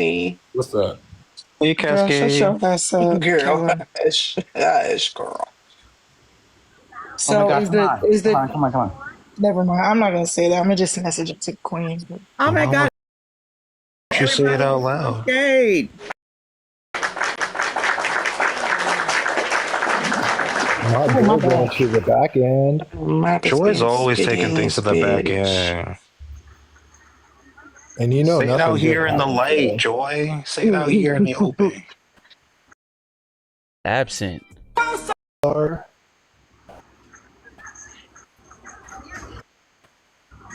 me. What's up? Hey, Girl, shut Cascade. your ass up, Girl, Kayla. hush, girl. Oh my So God, is come the on. is Come the on, come on, come on. never mind. I'm not gonna say that. I'm gonna just message it to Queen. Oh my Why God, would you say it everybody out is loud? Cascade. My Oh my boy bad. going to the back end. My Joy's skin always taking spitting things to the back spitch. end. And you know Say it out nothing good here in the happens light, there. Joy. Say it out here in the open. Absent. Are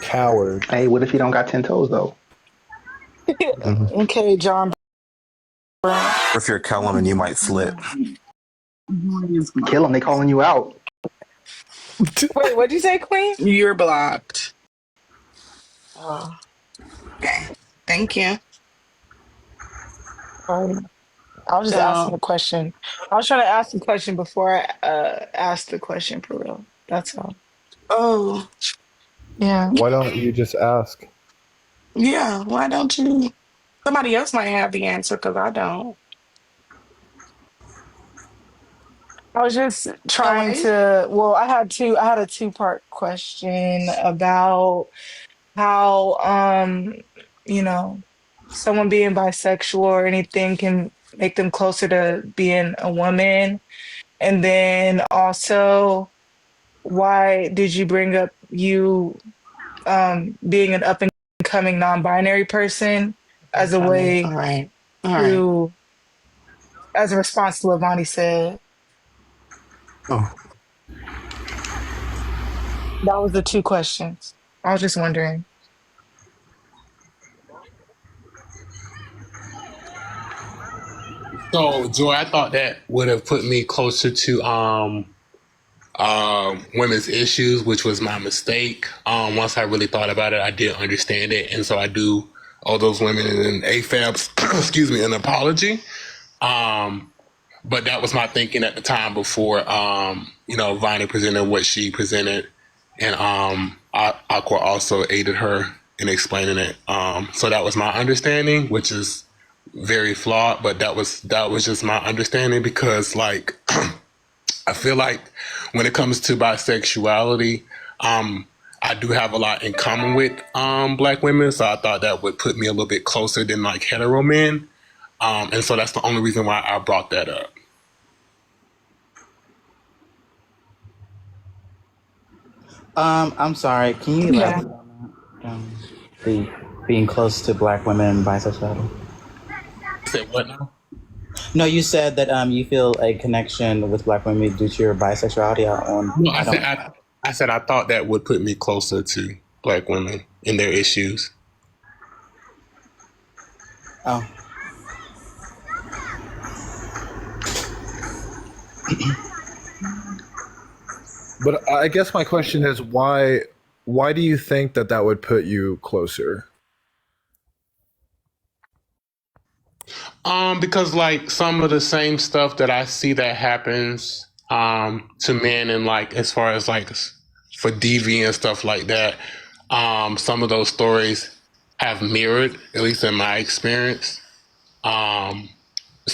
coward. Hey, what if you don't got 10 toes though? Mhm. Okay, John Brown. If you're Kellerman, you might slip. Kill them. They calling you out. Wait, what'd you say, Queen? You're blocked. Oh, Okay. Thank you. sorry. I was just asking So, a question. I was trying to ask the question before I asked the question for real. That's all. oh, Yeah. Why don't you just ask? yeah, why don't you? Somebody else might have the answer because I don't. I was just trying Joy? to, well, I had a two-part question about how you know, someone being bisexual or anything can make them closer to being a woman. And then also, why did you bring up you being an up and coming non-binary person as a Coming. All way right. All right. to, as a response to what Vonnie said? Oh, That was the two questions. I was just wondering. So, Joy, I thought that would have put me closer to women's issues, which was my mistake. Once I really thought about it, I did understand it, and so I do owe those women and AFABs, excuse me, an apology. Um, but that was my thinking at the time before, Vonnie presented what she presented, and Aqua also aided her in explaining it. So that was my understanding, which is very flawed, but that was just my understanding because, like, I feel like when it comes to bisexuality, I do have a lot in common with black women, so I thought that would put me a little bit closer than like hetero men, and so that's the only reason why I brought that up. I'm sorry. Can you Yeah. elaborate on that? The being close to black women and bisexuality. I said what now? No, you said that you feel a connection with black women due to your bisexuality. No, I don't. I said I thought that would put me closer to black women and their issues. Oh, But I guess my question is why do you think that that would put you closer? Because like some of the same stuff that I see that happens to men and like as far as like for DV and stuff like that, some of those stories have mirrored, at least in my experience. Um,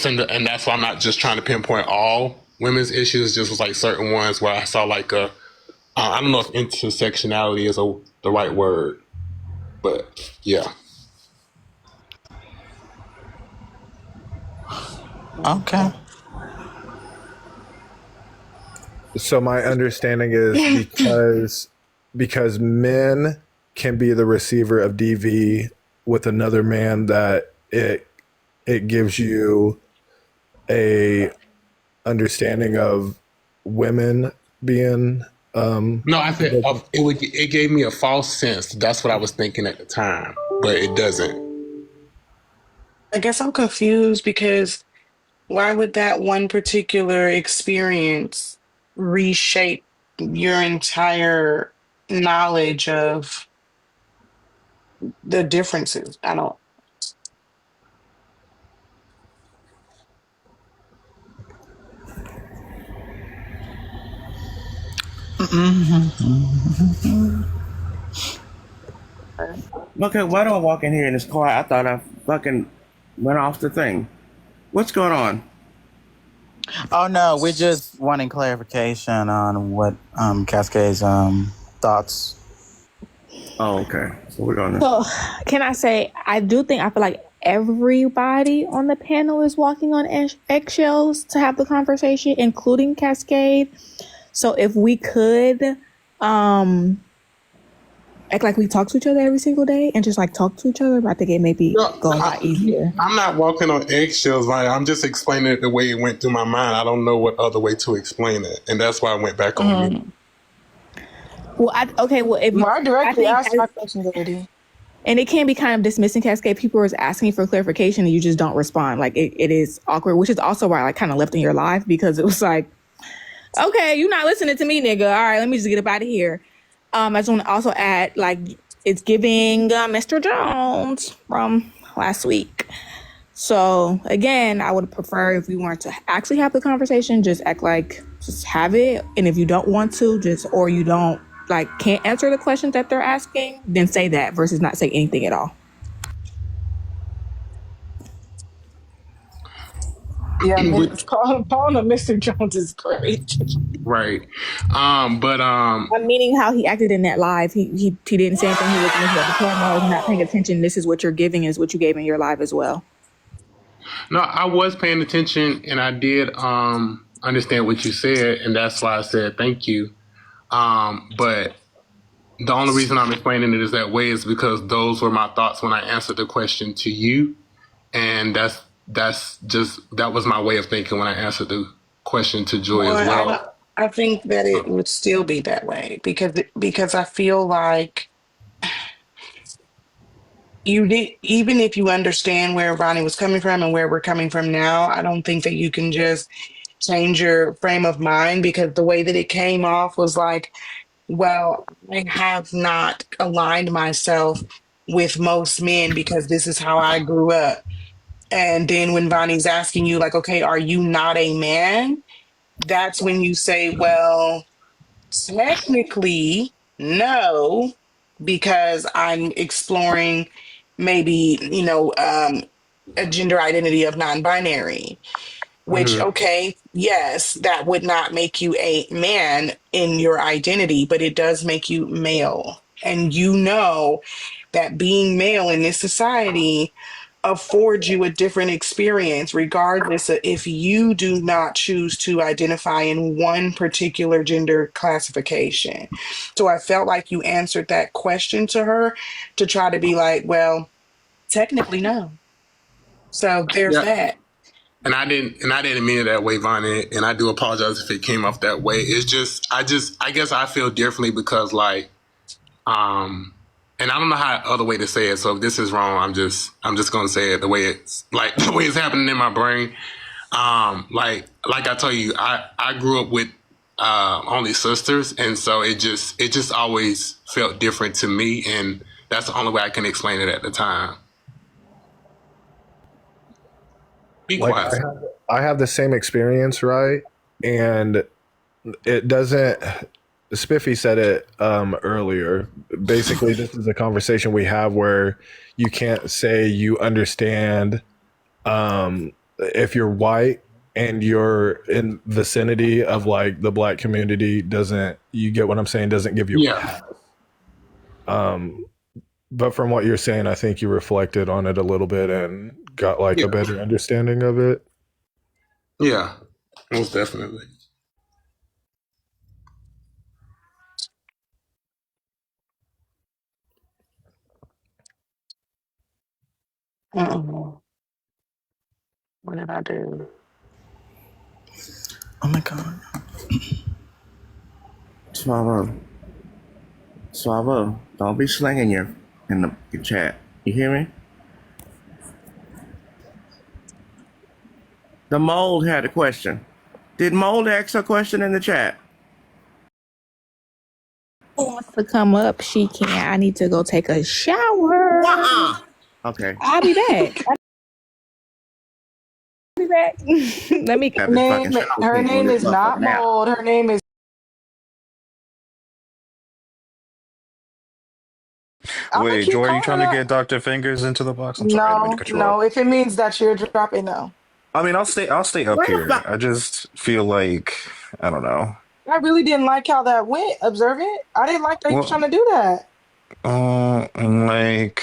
and that's why I'm not just trying to pinpoint all women's issues, just like certain ones where I saw like I don't know if intersectionality is the right word, but yeah. okay. So my understanding is because men can be the receiver of DV with another man, that it gives you a understanding of women being No, I said it gave me a false sense. That's what I was thinking at the time, but it doesn't. I guess I'm confused because why would that one particular experience reshape your entire knowledge of the differences? I don't. Okay, why do I walk in here and it's quiet? I thought I fucking went off the thing. What's going on? Oh no, we're just wanting clarification on what Cascade's thoughts. Oh, okay. So we're gonna. So, can I say, I feel like everybody on the panel is walking on eggshells to have the conversation, including Cascade. So, if we could act like we talk to each other every single day and just like talk to each other, I think it may be go a lot easier. I'm not walking on eggshells, right? I'm just explaining it the way it went through my mind. I don't know what other way to explain it, and that's why I went back on mute. Well, if Well, I directly asked my question already. And it can be kind of dismissing, Cascade. People are asking for clarification and you just don't respond. Like it is awkward, which is also why I like kind of left in your live, because it was like, okay, you're not listening to me, nigga. All right, let me just get up out of here. I just want to also add, like, it's giving Mr. Jones from last week. So again, I would prefer if we weren't to actually have the conversation, just act like just have it. And if you don't want to, or you don't like can't answer the questions that they're asking, then say that versus not say anything at all. Yeah, calling him Mr. Jones is great. Right. But I'm meaning how he acted in that live. He didn't say anything. He was looking at the camera. He's not paying attention. This is what you're giving is what you gave in your live as well. No, I was paying attention, and I did understand what you said, and that's why I said thank you. But the only reason I'm explaining it is that way is because those were my thoughts when I answered the question to you, and that was my way of thinking when I answered the question to Joy as well. I think that it would still be that way because I feel like even if you understand where Ronnie was coming from and where we're coming from now, I don't think that you can just change your frame of mind, because the way that it came off was like, well, I have not aligned myself with most men because this is how I grew up. And then when Bonnie's asking you, like, okay, are you not a man? That's when you say, well, technically, no, because I'm exploring maybe, a gender identity of non-binary, which, okay, yes, that would not make you a man in your identity, but it does make you male. And you know that being male in this society affords you a different experience, regardless of if you do not choose to identify in one particular gender classification. So I felt like you answered that question to her to try to be like, well, technically, no. So there's that. And I didn't mean it that way, Vonnie, and I do apologize if it came off that way. It's just I guess I feel differently because like and I don't know how other way to say it. So if this is wrong, I'm just gonna say it the way it's like the way it's happening in my brain. Like I told you, I grew up with only sisters, and so it just always felt different to me, and that's the only way I can explain it at the time. Be quiet. I have the same experience, right? And it doesn't. Spiffy said it earlier. Basically, this is a conversation we have where you can't say you understand if you're white and you're in vicinity of like the black community. Doesn't, you get what I'm saying? Doesn't give you a pass. But from what you're saying, I think you reflected on it a little bit and got like a better understanding of it. Yeah, most definitely. What did I do? Oh my God. Swallow, don't be slinging your in the chat. You hear me? The mold had a question. Did mold ask a question in the chat? Who wants to come up? She can. I need to go take a shower. Okay. I'll be back. Let me. Her name is not Mold. Her name is. Wait, Joy, are you trying to get Dr. Fingers into the box? I'm sorry, I didn't mean to cut you off. No. If it means that you're dropping, no. I mean, I'll stay up Where the here. fuck? I just feel like I don't know. I really didn't like how that went. Observant. I didn't like that he was Well, trying to do that. I'm like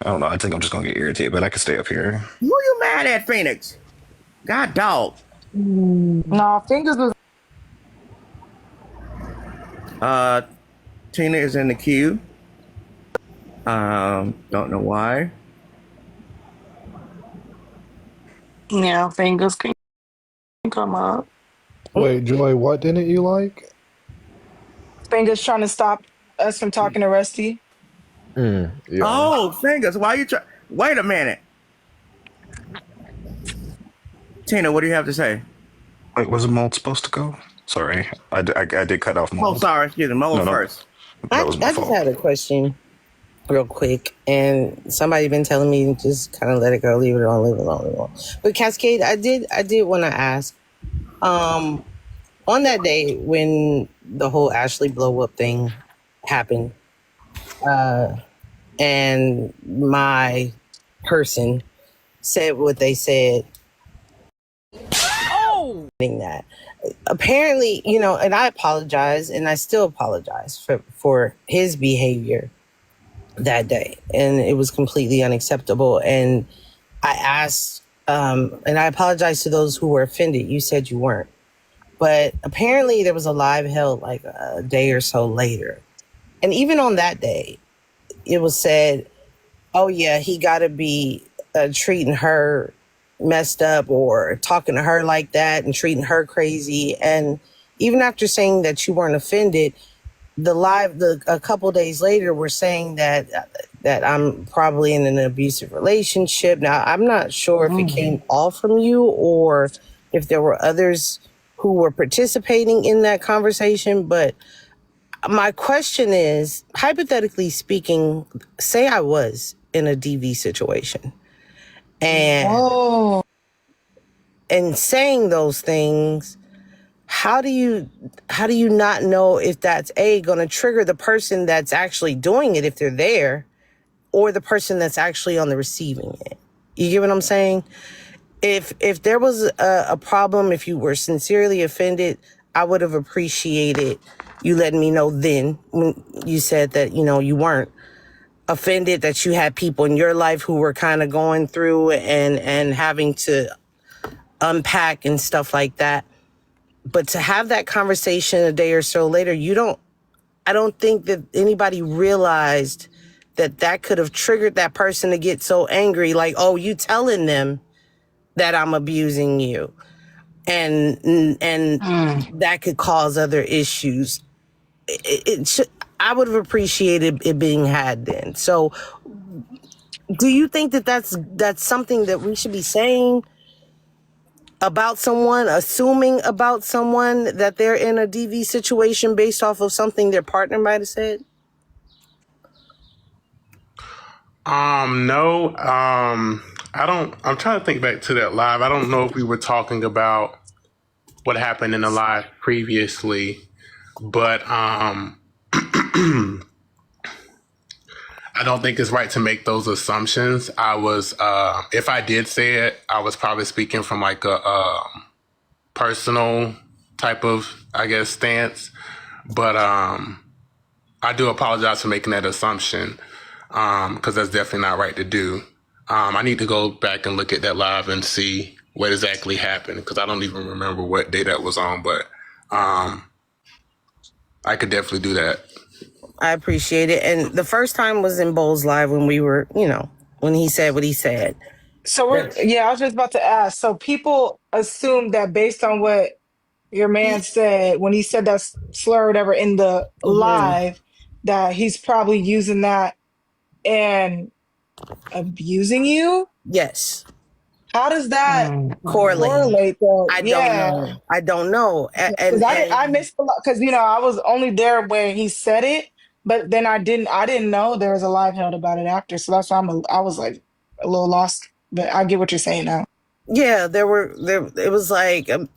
I don't know. I think I'm just gonna get irritated, but I can stay up here. Who you mad at, Phoenix? God dog. No, fingers was. Tina is in the queue. Don't know why. Yeah, fingers can come up. Wait, Joy, what didn't you like? Fingers trying to stop us from talking to Rusty. Yeah. Oh, fingers. Why you try? Wait a minute. Tina, what do you have to say? Wait, was Mold supposed to go? Sorry, I did cut off Oh, Mold. sorry. Excuse me. Mo No, no, first. that was my I just fault. had a question real quick, and somebody been telling me to just kind of let it go, leave it alone, leave it alone, leave it alone. But Cascade, I did want to ask, on that day when the whole Ashley blow up thing happened, and my person said what they said, that apparently, and I apologize, and I still apologize for his behavior that day, and it was completely unacceptable. And I asked, and I apologize to those who were offended. You said you weren't, but apparently there was a live held like a day or so later, and even on that day, it was said, "Oh yeah, he got to be treating her messed up or talking to her like that and treating her crazy." And even after saying that you weren't offended, a couple days later we're saying that I'm probably in an abusive relationship. Now I'm not sure if it came all from you or if there were others who were participating in that conversation, but my question is, hypothetically speaking, say I was in a DV situation and Oh, saying those things, how do you not know if that's going to trigger the person that's actually doing it if they're there, or the person that's actually on the receiving end? You get what I'm saying? If there was a problem, if you were sincerely offended, I would have appreciated you letting me know then when you said that, you weren't offended, that you had people in your life who were kind of going through and having to unpack and stuff like that. But to have that conversation a day or so later, I don't think that anybody realized that could have triggered that person to get so angry, like, oh, you telling them that I'm abusing you. And that could cause other issues. I would have appreciated it being had then. So do you think that that's something that we should be saying about someone, assuming about someone that they're in a DV situation based off of something their partner might have said? No. I don't. I'm trying to think back to that live. I don't know if we were talking about what happened in the live previously, but I don't think it's right to make those assumptions. I was, if I did say it, I was probably speaking from like a personal type of, I guess, stance. But I do apologize for making that assumption, because that's definitely not right to do. I need to go back and look at that live and see what exactly happened, because I don't even remember what day that was on. But I could definitely do that. I appreciate it. And the first time was in Bowles Live when we were, when he said what he said. so I was just about to ask. So people assume that based on what your man said when he said that slur or whatever in the Mhm. live, that he's probably using that and abusing you. Yes. How does that Correlate. correlate though? I don't Yeah. know. I don't know. Because I missed a lot because I was only there when he said it, but then I didn't know there was a live held about it after, so that's why I was like a little lost. But I get what you're saying now. Yeah, it was like, and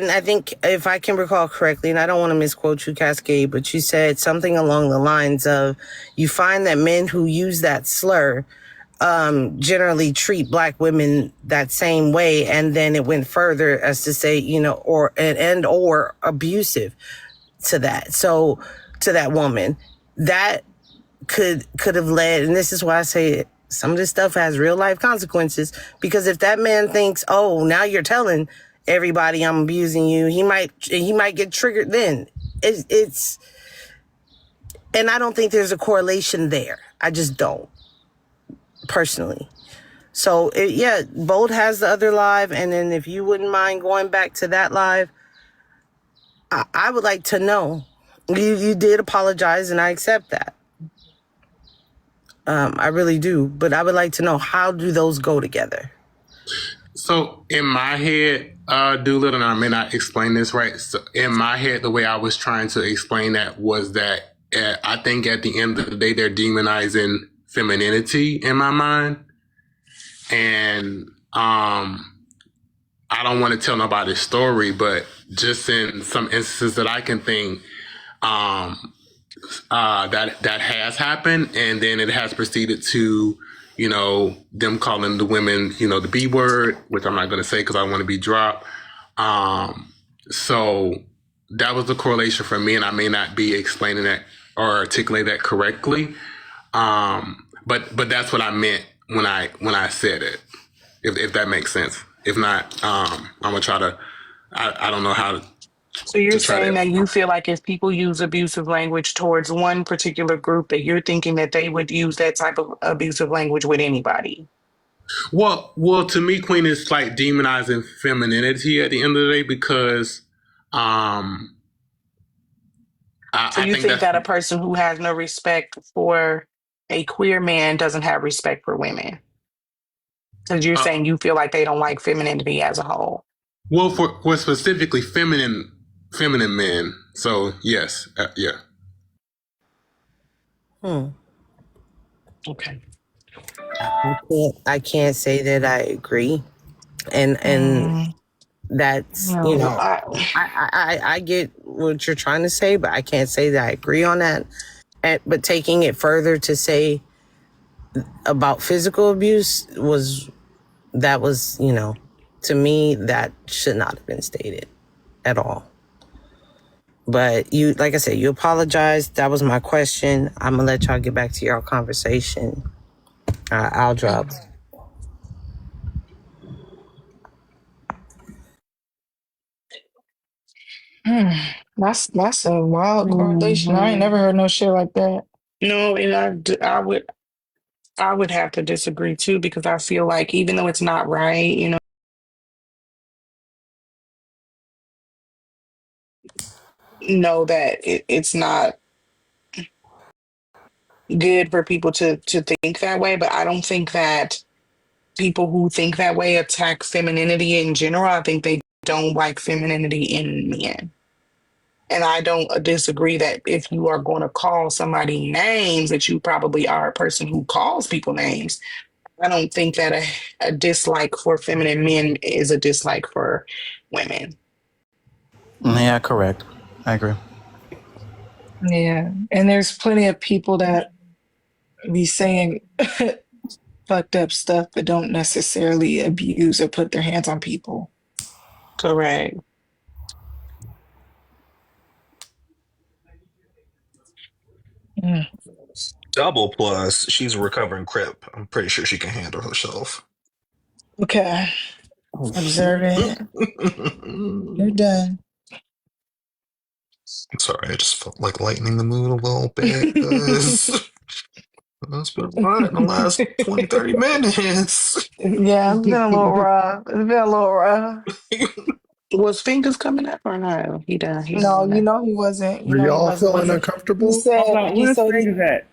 I think if I can recall correctly, and I don't want to misquote you, Cascade, but you said something along the lines of, you find that men who use that slur generally treat black women that same way, and then it went further as to say, or abusive to that. So to that woman, that could have led, and this is why I say some of this stuff has real life consequences, because if that man thinks, oh, now you're telling everybody I'm abusing you, he might get triggered then. It's and I don't think there's a correlation there. I just don't, personally. So, Bold has the other live, and then if you wouldn't mind going back to that live, I would like to know. You did apologize, and I accept that. I really do, but I would like to know, how do those go together? So in my head, Doolittle, and I may not explain this right. So in my head, the way I was trying to explain that was that I think at the end of the day, they're demonizing femininity in my mind. And I don't want to tell nobody's story, but just in some instances that I can think, that has happened, and then it has proceeded to, them calling the women, the B word, which I'm not going to say because I want to be dropped. So that was the correlation for me, and I may not be explaining that or articulate that correctly. But that's what I meant when I said it, if that makes sense. If not, I'm gonna try to. I don't know how to. So you're To try saying to. that you feel like if people use abusive language towards one particular group, that you're thinking that they would use that type of abusive language with anybody. Well, to me, Queen is like demonizing femininity at the end of the day because, So I you think think that's. that a person who has no respect for a queer man doesn't have respect for women? Because you're Uh, saying you feel like they don't like femininity as a whole. well, for specifically feminine men. So yes, yeah. Okay. I can't say that I agree, and Mm, that's, no, I get what you're trying to say, but I can't say that I agree on that. But taking it further to say about physical abuse was, to me, that should not have been stated at all. But you, like I said, you apologized. That was my question. I'm gonna let y'all get back to your conversation. I'll drop. That's a wild correlation. I ain't mhm. never heard no shit like that. No, and I would have to disagree too, because I feel like even though it's not right, know that it's not good for people to think that way. But I don't think that people who think that way attack femininity in general. I think they don't like femininity in men. And I don't disagree that if you are going to call somebody names, that you probably are a person who calls people names. I don't think that a dislike for feminine men is a dislike for women. Yeah, correct. I agree. Yeah. And there's plenty of people that be saying fucked up stuff but don't necessarily abuse or put their hands on people. Correct. Mm. Double plus, she's a recovering crip. I'm pretty sure she can handle herself. Okay. Oh shit. Observant. You're done. Sorry, I just felt like lightening the mood a little bit because it's been a lot in the last 20, 30 minutes. Yeah, it's been a little rough. It's been a little rough. Was fingers coming up or no? He done. He No, done you that. know he wasn't. You Are know he y'all wasn't. feeling He uncomfortable? I'm said like, he where's said he fingers at?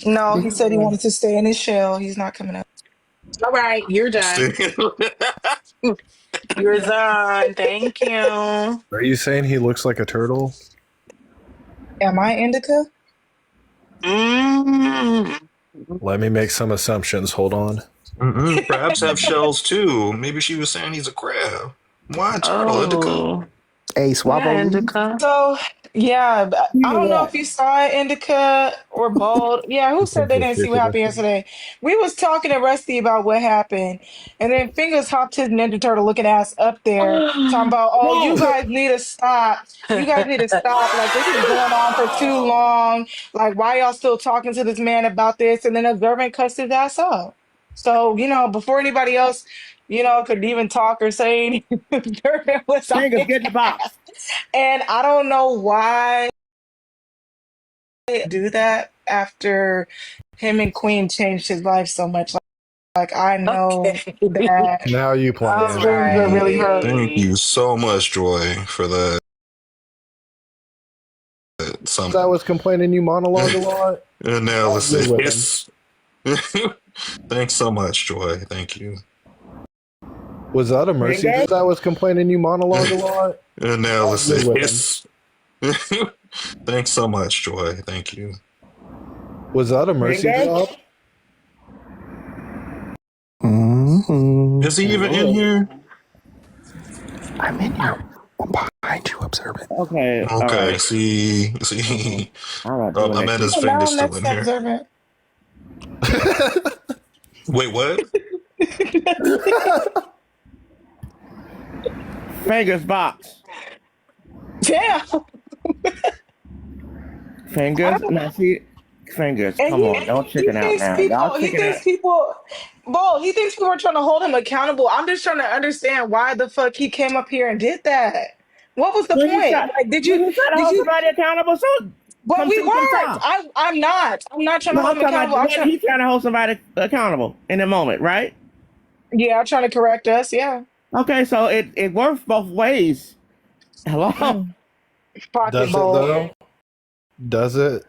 no, he said he wanted to stay in his shell. He's not coming up. All right, you're done. You're done. Thank you. Are you saying he looks like a turtle? Am I indica? Mm. Let me make some assumptions. Hold on. Crabs have shells too. Maybe she was saying he's a crab. Why a turtle, Indica? Oh. Hey, Yeah, Swavo Lee. Indica. So yeah, but I You don't know if what? you saw it, Indica or Bold. Yeah, who You said think they the didn't see what 50 happened yesterday? We was talking to Rusty about what happened, and then Fingers hopped his Ninja Turtle looking ass up there, talking about, "Oh, you No. guys need to stop. You guys need to stop. Like this is going on for too long. Like why y'all still talking to this man about this?" And then Observant cussed his ass out. So before anybody else, could even talk or say anything, Observant was on Fingers, his get in the ass. box. And I don't know why do that after him and Queen changed his life so much. Like I know Okay. that Now you his playing. All feelings are really hurt. Thank right. you so much, Joy, for that. Some I was complaining you monologue a lot. I'll get with him. analysis. Thanks so much, Joy. Thank you. Was that a mercy Fingers? that I was complaining you monologue a lot? I'll get with him. Analysis. Thanks so much, Joy. Thank you. Was that a mercy Fingers? drop? Mm-hmm. Is he even in Hello. here? I'm in here. I'm behind you, Observant. Okay, all Okay, right. see. I'm not doing that Amanda's shit. Oh, now finger's I'm still next in to here. Observant. Wait, what? Fingers box. Damn. I Fingers? don't, Now see, fingers. and Come on, don't he chicken out thinks now. Y'all people he chicken thinks out. people Bo, he thinks people are trying to hold him accountable. I'm just trying to understand why the fuck he came up here and did that. What was the When you point? try, Like, when you try to did hold you, somebody accountable, so but come we see some weren't. time. I'm not trying to No, hold I'm him talking accountable. about when he's trying to hold somebody accountable in the moment, right? Yeah, I'm trying to correct us. Yeah. Okay, so it works both ways. Hello? Mm. Pocket Does it bowl. though? Does it?